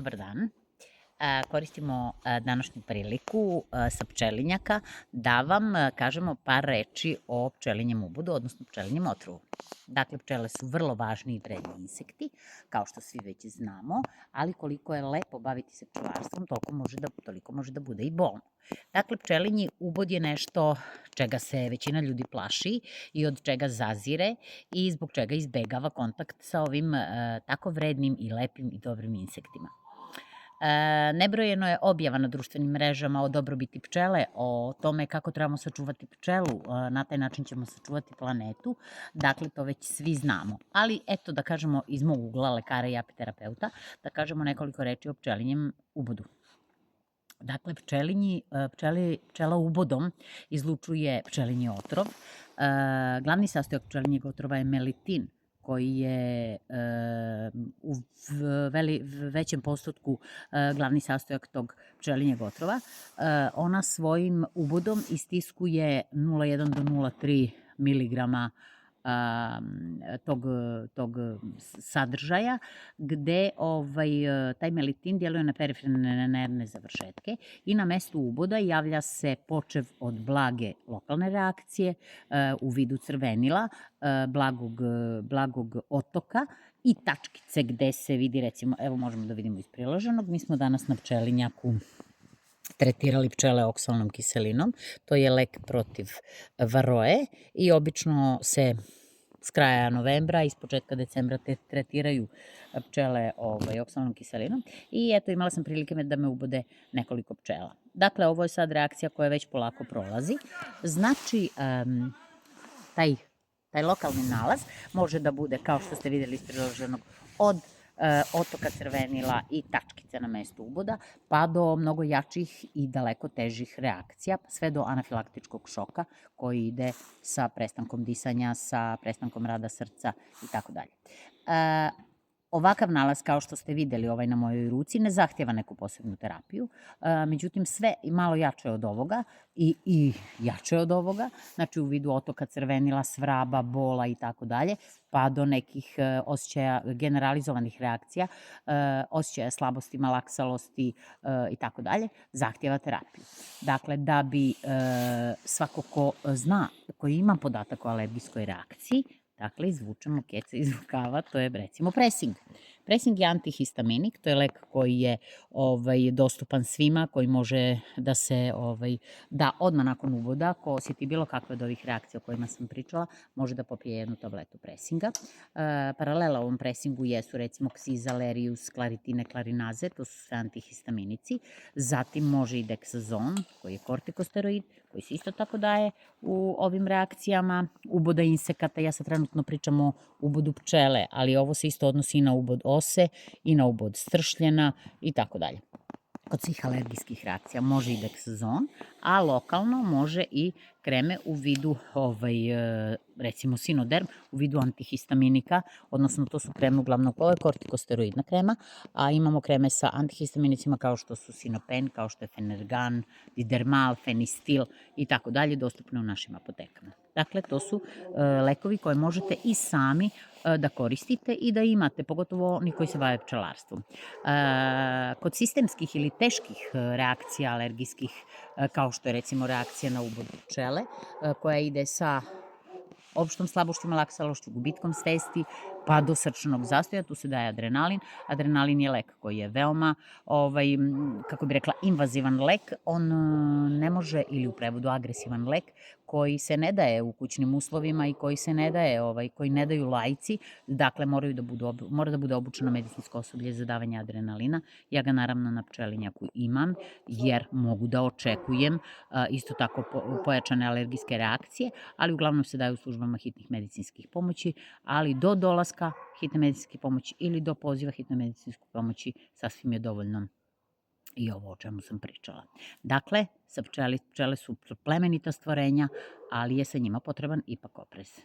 Dobar dan. Koristimo današnju priliku sa pčelinjaka da vam kažemo par reči o pčelinjem ubodu, odnosno pčelinjem otrovu. Dakle, pčele su vrlo važni i vredni insekti, kao što svi već znamo, ali koliko je lepo baviti se pčelarstvom, toliko može da bude i bolno. Dakle, pčelinji ubod je nešto čega se većina ljudi plaši i od čega zazire i zbog čega izbegava kontakt sa ovim tako vrednim i lepim i dobrim insektima. Nebrojeno je objava na društvenim mrežama o dobrobiti pčele, o tome kako trebamo sačuvati pčelu, na taj način ćemo sačuvati planetu, dakle to već svi znamo. Ali eto da kažemo iz mog ugla lekara i apiterapeuta, da kažemo nekoliko reči o pčelinjem ubodu. Dakle, pčela ubodom izlučuje pčelinji otrov. Glavni sastojak pčelinjeg otrova je melitin, koji je u većem postotku glavni sastojak tog pčelinjeg otrova. Ona svojim ubodom istiskuje 0,1 do 0,3 miligrama tog sadržaja, gde taj melitin djeluje na periferne nervne završetke i na mestu uboda javlja se počev od blage lokalne reakcije u vidu crvenila, blagog otoka i tačkice gde se vidi, recimo, evo možemo da vidimo iz priloženog, mi smo danas na pčelinjaku tretirali pčele oksalnom kiselinom. To je lek protiv varoje i obično se s kraja novembra i s početka decembra tretiraju pčele oksalnom kiselinom. I eto, imala sam prilike da me ubode nekoliko pčela. Dakle, ovo je sad reakcija koja već polako prolazi. Znači, taj lokalni nalaz može da bude, kao što ste videli iz priloženog, od otoka crvenila i tačkice na mestu uboda, pa do mnogo jačih i daleko težih reakcija, sve do anafilaktičkog šoka koji ide sa prestankom disanja, sa prestankom rada srca i tako dalje. Ovakav nalaz, kao što ste videli na mojoj ruci, ne zahtjeva neku posebnu terapiju, međutim sve malo jače od ovoga i jače od ovoga, znači u vidu otoka crvenila, svraba, bola i tako dalje, pa do nekih osjećaja generalizovanih reakcija, osjećaja slabosti, malaksalosti i tako dalje, zahtjeva terapiju. Dakle, da bi svako ko zna, koji ima podatak o alergijskoj reakciji, dakle, izvučemo keca iz rukava, to je recimo presing. Presing je antihistaminik, to je lek koji je dostupan svima, koji može da se da odmah nakon uboda. Ko osjeti bilo kakve od ovih reakcija o kojima sam pričala, može da popije jednu tabletu presinga. Paralela ovom presingu jesu recimo Xizalerius, klaritine, klarinaze, to su sve antihistaminici. Zatim može i Dexazon, koji je kortikosteroid, koji se isto tako daje u ovim reakcijama uboda insekata. Ja sad trenutno pričam o ubodu pčele, ali ovo se isto odnosi i na ubod ose i na ubod stršljena i tako dalje. Kod svih alergijskih reakcija može i Dexazon, a lokalno može i kreme u vidu, recimo Sinoderm, u vidu antihistaminika, odnosno to su kreme uglavnom, ovo je kortikosteroidna krema, a imamo kreme sa antihistaminicima kao što su Sinopen, kao što je Fenergan, Didermal, Fenistil i tako dalje, dostupne u našim apotekama. Dakle, to su lekovi koje možete i sami da koristite i da imate, pogotovo oni koji se bave pčelarstvom. Kod sistemskih ili teških reakcija alergijskih, kao što je recimo reakcija na ubod pčele, koja ide sa opštom slabošću, malaksalošću, gubitkom svesti, pa do srčanog zastoja, tu se daje adrenalin. Adrenalin je lek koji je veoma, kako bi rekla, invazivan lek. On ne može, ili u prevodu agresivan lek, koji se ne daje u kućnim uslovima i koji se ne daje, koji ne daju laici, dakle mora da bude obučeno medicinsko osoblje za davanje adrenalina. Ja ga naravno na pčelinjaku imam, jer mogu da očekujem isto tako pojačane alergijske reakcije, ali uglavnom se daje u službama hitnih medicinskih pomoći, ali do dolaska hitne medicinske pomoći ili do poziva hitne medicinske pomoći sasvim je dovoljno i ovo o čemu sam pričala. Dakle, pčele su plemenita stvorenja, ali je sa njima potreban ipak oprez.